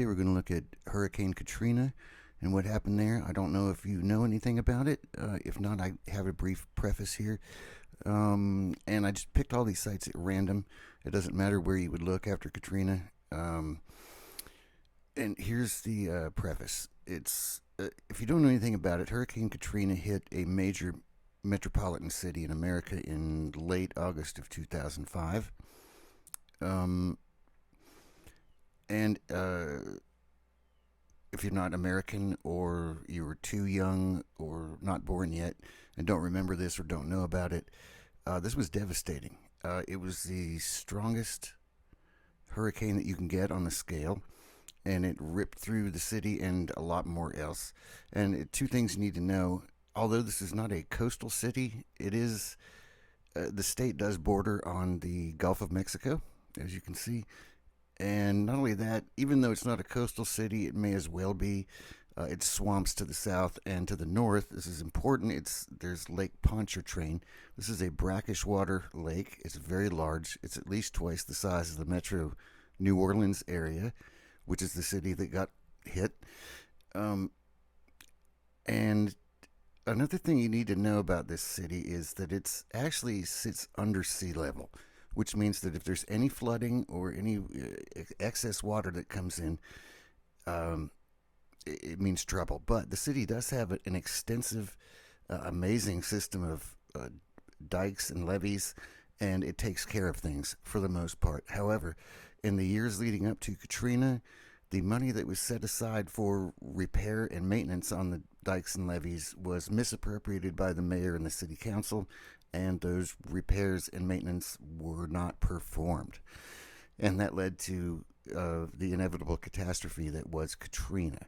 Today we're going to look at Hurricane Katrina and what happened there. I don't know if you know anything about it. If not, I have a brief preface here. And I just picked all these sites at random. It doesn't matter where you would look after Katrina. And here's the preface. It's if you don't know anything about it, Hurricane Katrina hit a major metropolitan city in America in late August of 2005. Um, and If you're not American or you were too young or not born yet and don't remember this or don't know about it, this was devastating. It was the strongest hurricane that you can get on the scale, and it ripped through the city and a lot more else. And two things you need to know. Although this is not a coastal city, it is. The state does border on the Gulf of Mexico, as you can see. And not only that, even though it's not a coastal city, it may as well be. It's swamps to the south and to the north. This is important. There's Lake Pontchartrain. This is a brackish water lake. It's very large. It's at least twice the size of the metro New Orleans area, which is the city that got hit. And another thing you need to know about this city is that it's actually sits under sea level, which means that if there's any flooding or any excess water that comes in, um, it means trouble. But the city does have an extensive, amazing system of dikes and levees, and it takes care of things for the most part. However, in the years leading up to Katrina, the money that was set aside for repair and maintenance on the dikes and levees was misappropriated by the mayor and the city council, and those repairs and maintenance were not performed. And that led to the inevitable catastrophe that was Katrina.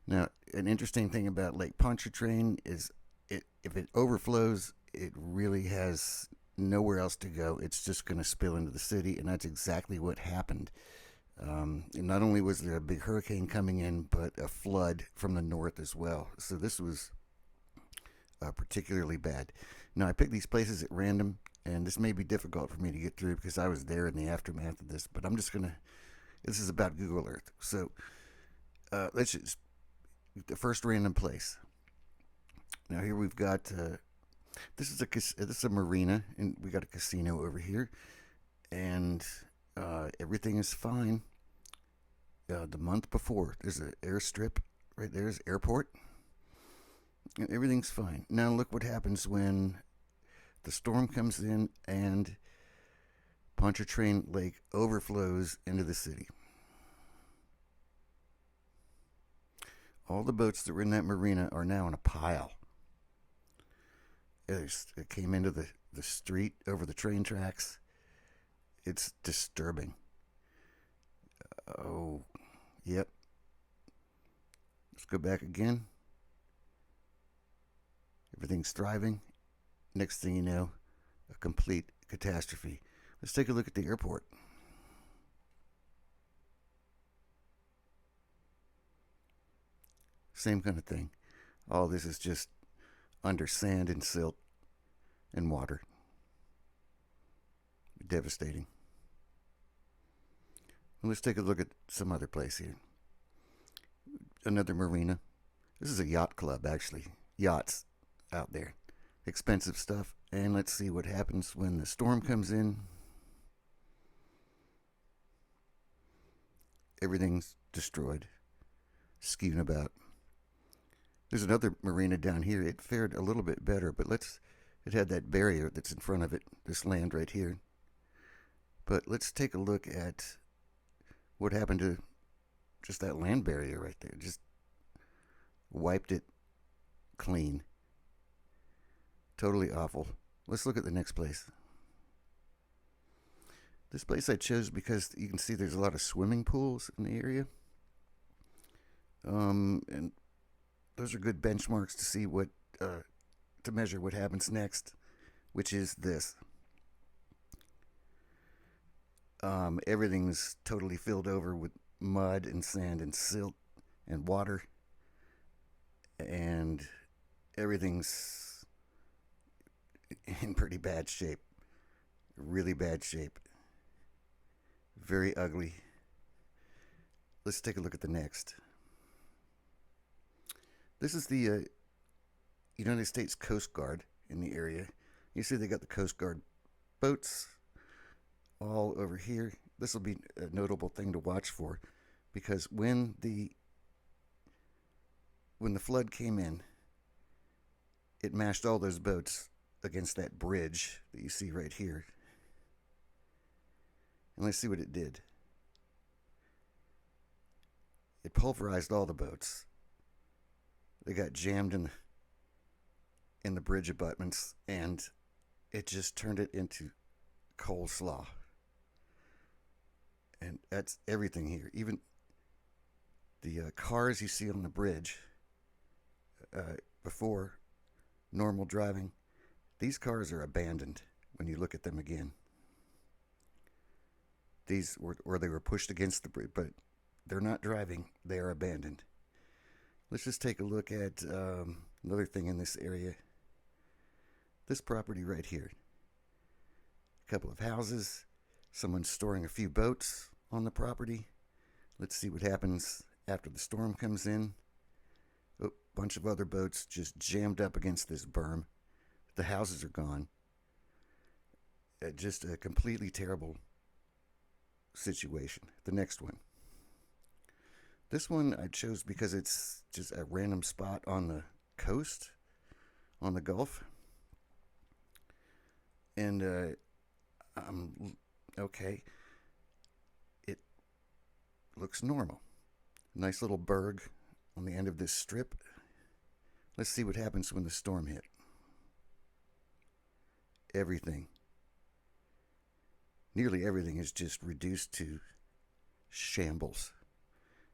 Now, an interesting thing about Lake Pontchartrain is if it overflows, it really has nowhere else to go. It's just going to spill into the city, and that's exactly what happened. And not only was there a big hurricane coming in, but a flood from the north as well. So this was particularly bad. Now, I picked these places at random, and this may be difficult for me to get through because I was there in the aftermath of this, but I'm just going to. This is about Google Earth. So let's just. The first random place. Now, here we've got. This is a marina, and we got a casino over here, and everything is fine. The month before, there's an airstrip right there's airport, and everything's fine. Now look what happens when the storm comes in and Pontchartrain Lake overflows into the city. All the boats that were in that marina are now in a pile. It came into the street over the train tracks. It's disturbing. Oh, yep. Let's go back again. Everything's thriving. Next thing you know, a complete catastrophe. Let's take a look at the airport. Same kind of thing. All this is just under sand and silt and water. Devastating. Well, let's take a look at some other place here. Another marina. This is a yacht club, actually. Yachts out there. Expensive stuff. And let's see what happens when the storm comes in. Everything's destroyed. Skewing about. There's another marina down here. It fared a little bit better, but it had that barrier that's in front of it, this land right here. But let's take a look at what happened to just that land barrier right there. Just wiped it clean. Totally awful. Let's look at the next place. This place I chose because you can see there's a lot of swimming pools in the area. And those are good benchmarks to see to measure what happens next, which is this. Everything's totally filled over with mud and sand and silt and water, and everything's in pretty bad shape. Really bad shape. Very ugly. let's take a look at the next. This is the United States Coast Guard in the area. You see they got the Coast Guard boats all over here. This will be a notable thing to watch for, because when the flood came in, it mashed all those boats against that bridge that you see right here. And let's see what it did. It pulverized all the boats. They got jammed in the bridge abutments, and it just turned it into coleslaw. And that's everything here. Even the cars you see on the bridge before normal driving, these cars are abandoned when you look at them again. These were, or they were pushed against the bridge, but they're not driving. They are abandoned. Let's just take a look at another thing in this area. This property right here. A couple of houses. Someone's storing a few boats on the property. Let's see what happens after the storm comes in. A bunch of other boats just jammed up against this berm. The houses are gone. Just a completely terrible situation. The next one. This one I chose because it's just a random spot on the coast, on the Gulf. And okay. It looks normal. Nice little berg on the end of this strip. Let's see what happens when the storm hit. Everything, nearly everything, is just reduced to shambles.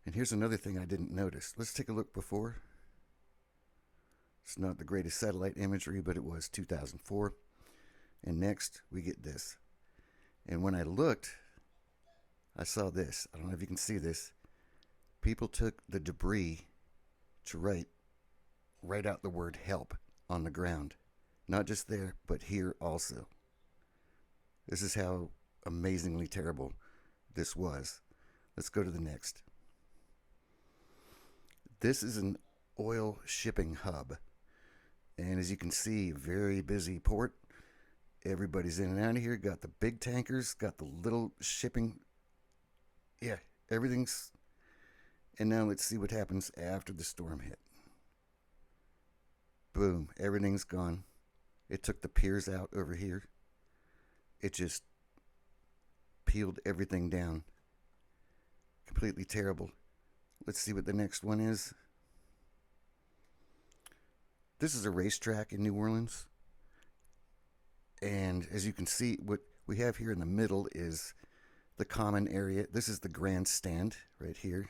And here's another thing I didn't notice. Let's take a look before. It's not the greatest satellite imagery, but it was 2004. And next, we get this. And when I looked, I saw this. I don't know if you can see this. People took the debris to write out the word help on the ground. Not just there, but here also. This is how amazingly terrible this was. Let's go to the next. This is an oil shipping hub. And as you can see, very busy port. Everybody's in and out of here. Got the big tankers, got the little shipping. Yeah, everything's. And now let's see what happens after the storm hit. Boom, everything's gone. It took the piers out over here. It just peeled everything down. Completely terrible. Let's see what the next one is. This is a racetrack in New Orleans. And as you can see, what we have here in the middle is the common area. This is the grandstand right here.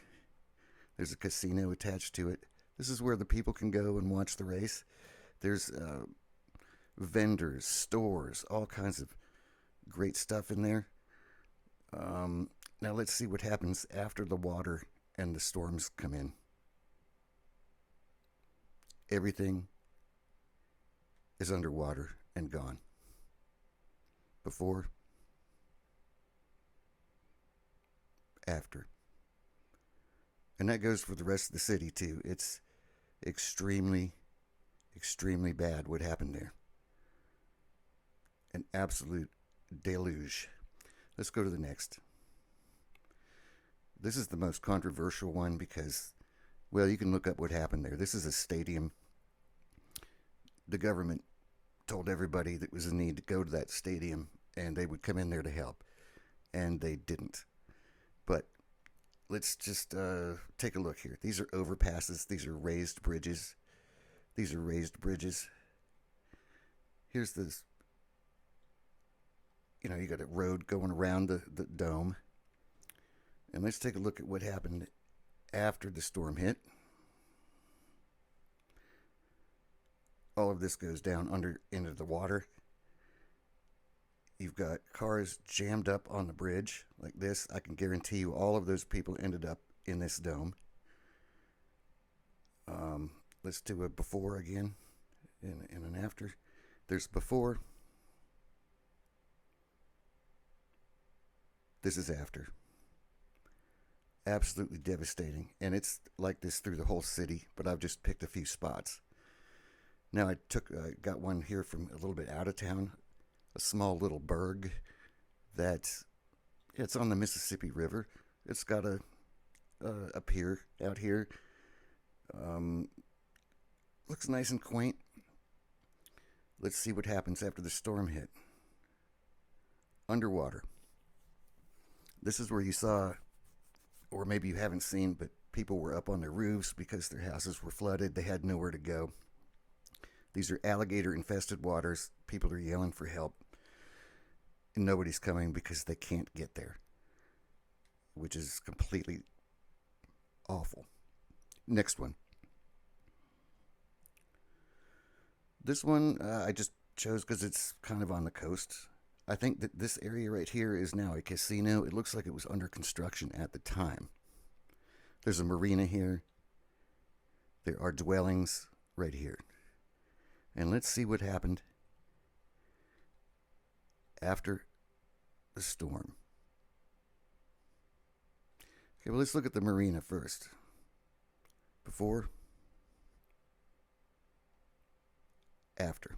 There's a casino attached to it. This is where the people can go and watch the race. There's vendors, stores, all kinds of great stuff in there. Now let's see what happens after the water and the storms come in. Everything is underwater and gone. Before, after. And that goes for the rest of the city too. It's extremely, extremely bad what happened there. An absolute deluge. Let's go to the next. This is the most controversial one because, well, you can look up what happened there. This is a stadium. The government told everybody that was in need to go to that stadium and they would come in there to help. And they didn't. But let's just take a look here. These are overpasses. These are raised bridges. These are raised bridges. Here's this. You know, you got a road going around the dome. And let's take a look at what happened after the storm hit. All of this goes down into the water. You've got cars jammed up on the bridge like this. I can guarantee you all of those people ended up in this dome. Let's do a before again and an after. There's before. This is after. Absolutely devastating. And it's like this through the whole city, but I've just picked a few spots. Now I got one here from a little bit out of town, a small little burg that's it's on the Mississippi River. It's got a pier out here. Um, Looks nice and quaint. Let's see what happens after the storm hit. Underwater. This is where you saw, or maybe you haven't seen, but people were up on their roofs because their houses were flooded. They had nowhere to go. These are alligator infested waters. People are yelling for help. And nobody's coming because they can't get there, which is completely awful. Next one. This one I just chose because it's kind of on the coast. I think that this area right here is now a casino. It looks like it was under construction at the time. There's a marina here. There are dwellings right here. And let's see what happened after the storm. Okay, well, let's look at the marina first. Before, after.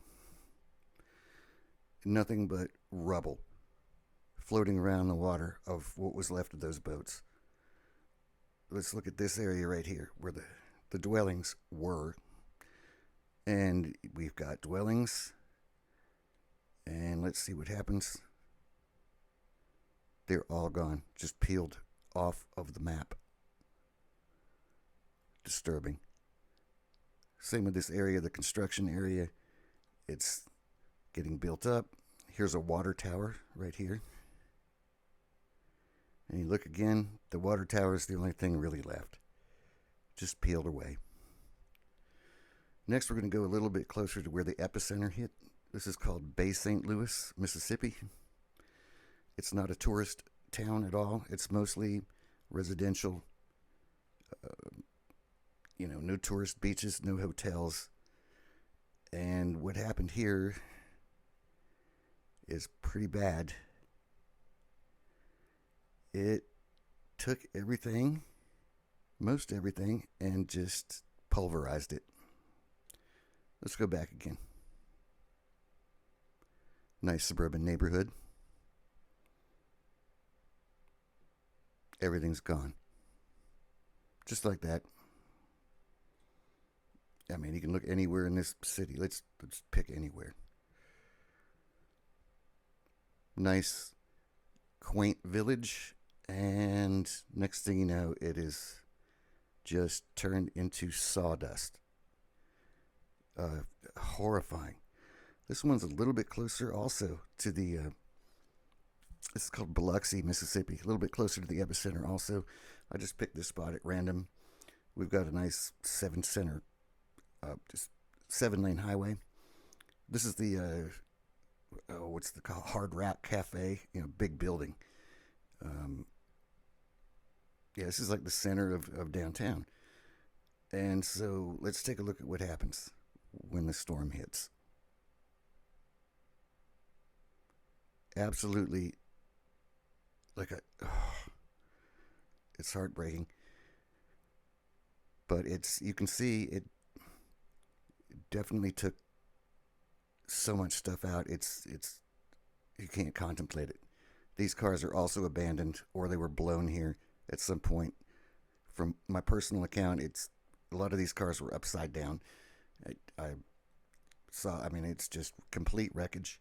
Nothing but rubble floating around the water of what was left of those boats. Let's look at this area right here where the dwellings were. And we've got dwellings. And let's see what happens. They're all gone, just peeled off of the map. Disturbing. Same with this area, the construction area. It's getting built up. Here's a water tower right here. And you look again, the water tower is the only thing really left. Just peeled away. Next, we're going to go a little bit closer to where the epicenter hit. This is called Bay St. Louis, Mississippi. It's not a tourist town at all. It's mostly residential. No tourist beaches, no hotels. And what happened here is pretty bad. It took everything, most everything, and just pulverized it. Let's go back again. Nice suburban neighborhood. Everything's gone. Just like that. I mean, you can look anywhere in this city. Let's pick anywhere. Nice, quaint village. And next thing you know, it is just turned into sawdust. Horrifying. This one's a little bit closer also to the, this is called Biloxi, Mississippi. A little bit closer to the epicenter also. I just picked this spot at random. We've got a nice just 7-lane highway. This is the, what's the called? Hard Rock Cafe, big building. This is like the center of downtown. And so let's take a look at what happens when the storm hits. Absolutely, it's heartbreaking. But you can see it definitely took so much stuff out. It's you can't contemplate it. These cars are also abandoned, or they were blown here at some point. From my personal account, a lot of these cars were upside down. I saw. I mean, it's just complete wreckage.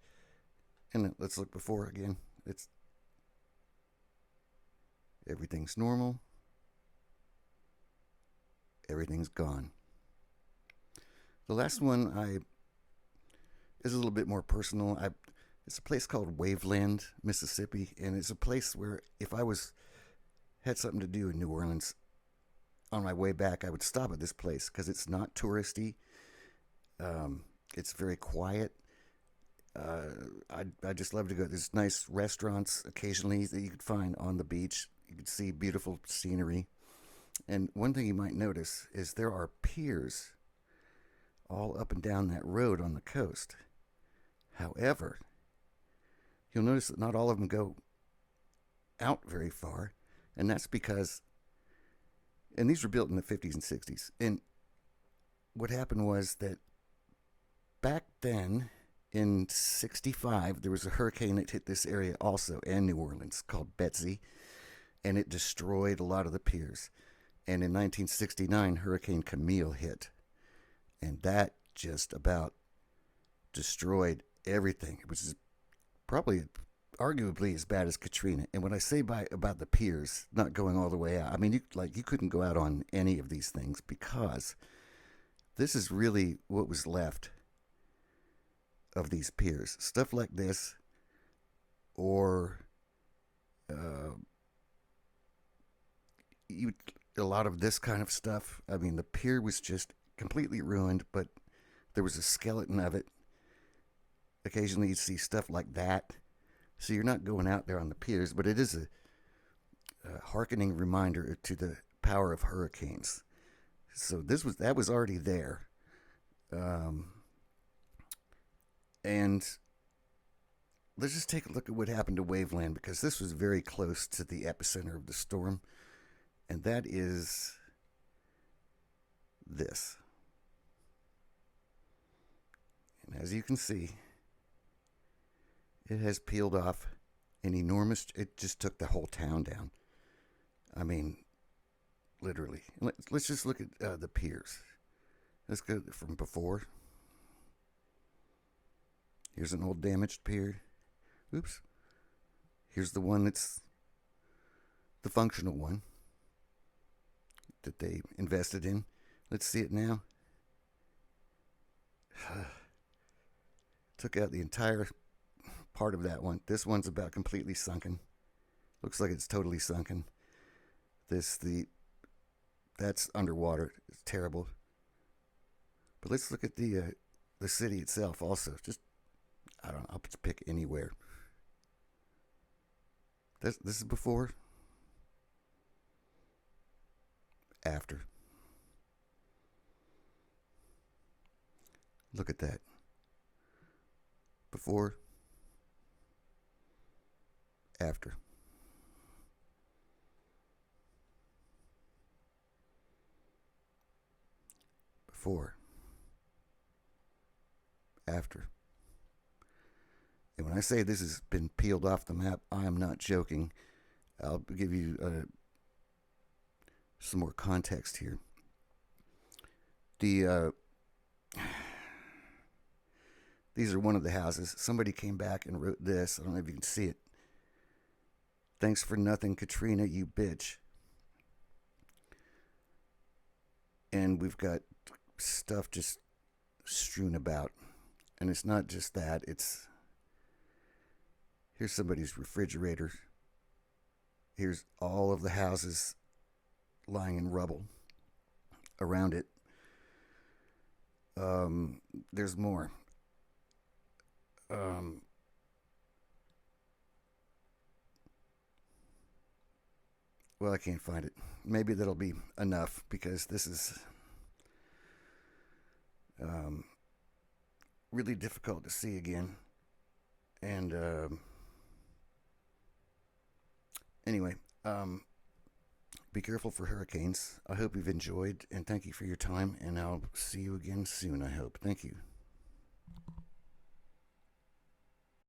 And let's look before again. Everything's normal. Everything's gone. The last one is a little bit more personal. It's a place called Waveland, Mississippi, and it's a place where if I had something to do in New Orleans, on my way back, I would stop at this place because it's not touristy. It's very quiet. I just love to go. There's nice restaurants occasionally that you could find on the beach. You could see beautiful scenery. And one thing you might notice is there are piers all up and down that road on the coast. However, you'll notice that not all of them go out very far, and that's because And these were built in the 50s and 60s. And what happened was that back then, in 65, there was a hurricane that hit this area also, and New Orleans, called Betsy, and it destroyed a lot of the piers. And in 1969, Hurricane Camille hit, and that just about destroyed everything. It was probably arguably as bad as Katrina. And when I say about the piers not going all the way out, I mean you couldn't go out on any of these things because this is really what was left of these piers. Stuff like this, or uh, you a lot of this kind of stuff. I mean, the pier was just completely ruined, but there was a skeleton of it. Occasionally, you see stuff like that. So you're not going out there on the piers, but it is a hearkening reminder to the power of hurricanes. So that was already there, and let's just take a look at what happened to Waveland, because this was very close to the epicenter of the storm, and that is this. And as you can see, it has peeled off an enormous. It just took the whole town down. I mean, literally. Let's just look at the piers. Let's go from before. Here's an old damaged pier. Oops. Here's the one that's the functional one that they invested in. Let's see it now. Took out the entire part of that one. This one's about completely sunken. Looks like it's totally sunken. That's underwater. It's terrible. But let's look at the city itself also. Just, I don't know, I'll just pick anywhere. This is before, after. Look at that. Before, after. Before, after. And when I say this has been peeled off the map, I am not joking. I'll give you some more context here. These are one of the houses. Somebody came back and wrote this. I don't know if you can see it. Thanks for nothing, Katrina, you bitch. And we've got stuff just strewn about. And it's not just that. Here's somebody's refrigerator. Here's all of the houses lying in rubble around it. There's more. Well, I can't find it. Maybe that'll be enough, because this is really difficult to see again. And anyway, be careful for hurricanes. I hope you've enjoyed, and thank you for your time, and I'll see you again soon, I hope. Thank you.